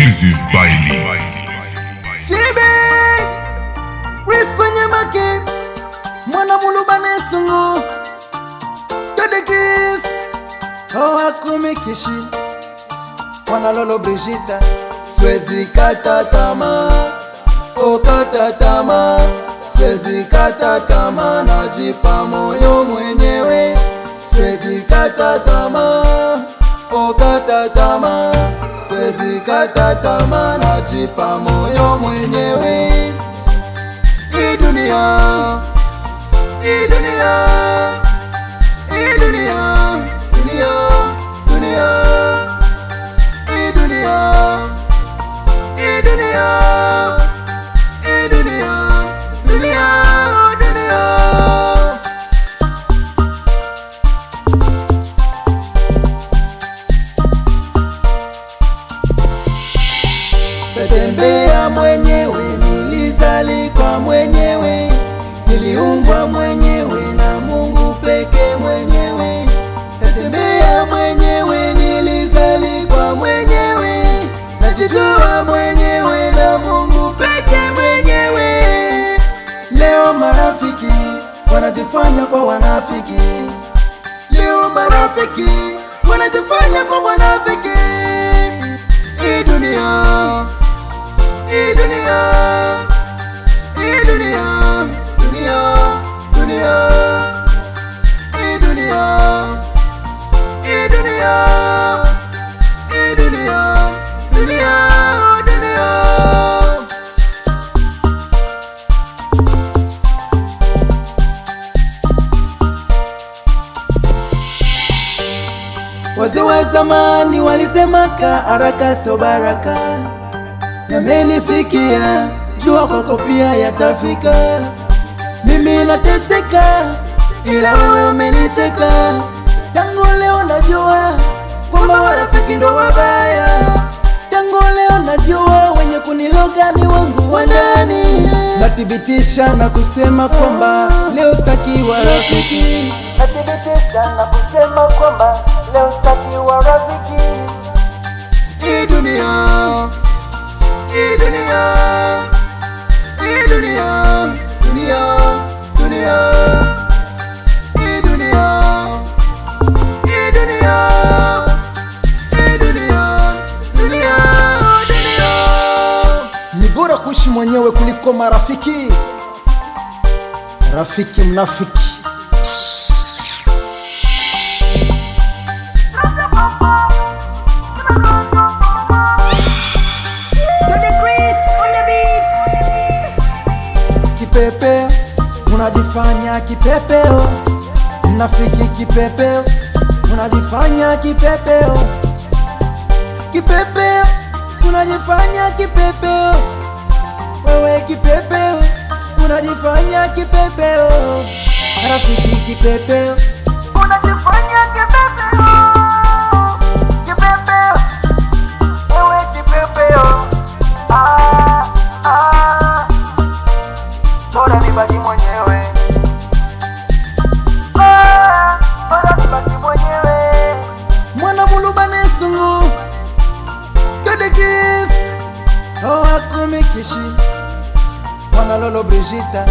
This is Bailey. Chibe Chris kwenye maki Mwana mulubane sungu Dede Chris Hakumi Kishi Mwana Lolo Brigitte Swezi kata tama kata tama Swezi kata tama Najipa moyo mwenyewe Swezi kata tama kata tama Swezi kata tama Najipa moyo mwenyewe. Hii dunia Hii dunia Hii dunia Dunia Dunia Hii dunia Hii dunia Hii dunia Dunia Dunia. Natembea mwenyewe, nilizaliwa mwenyewe, niliumbwa mwenyewe na Mungu peke mwenyewe. Natembea mwenyewe, nilizaliwa mwenyewe, najijua mwenyewe na Mungu peke mwenyewe. Leo marafiki wanajifanya kwa wanafiki, leo marafiki wanajifanya kwa wanafiki. Hii dunia Hii dunia Hii dunia Dunia Dunia Hii dunia Hii dunia Hii dunia Dunia Dunia. Wazee wa zamani walisemaka haraka sio baraka. Yamenifikia, jua kwako pia yatafika. Mimi nateseka, ila wewe umenicheka. Tangu leo najua kwamba warafiki ndo wabaya. Tangu leo najua wenye kuniloga ni wangu wa ndani. Nathibitisha na kusema kwamba leo sitaki warafiki. Nathibitisha na kusema kwamba leo sitaki warafiki. Hii dunia Hii dunia Hii dunia Dunia Dunia Hii dunia Hii dunia Hii dunia Dunia Dunia. Ni bora kuishi mwenyewe kuliko marafiki. Rafiki mnafiki. Kipepeo, unajifanya kipepeo. Mnafiki kipepeo, unajifanya kipepeo. Kipepeo, unajifanya kipepeo. Wewe kipepeo, unajifanya kipepeo. Rafiki kipepeo, unajifanya kipepeo. Kipepeo, wewe kipepeo. Bora nibaki mwenyewe. Bora nibaki mwenyewe. Mwana mulubane sungu Dede Chris Hakumi Kishi Mwana Lolo Brigitte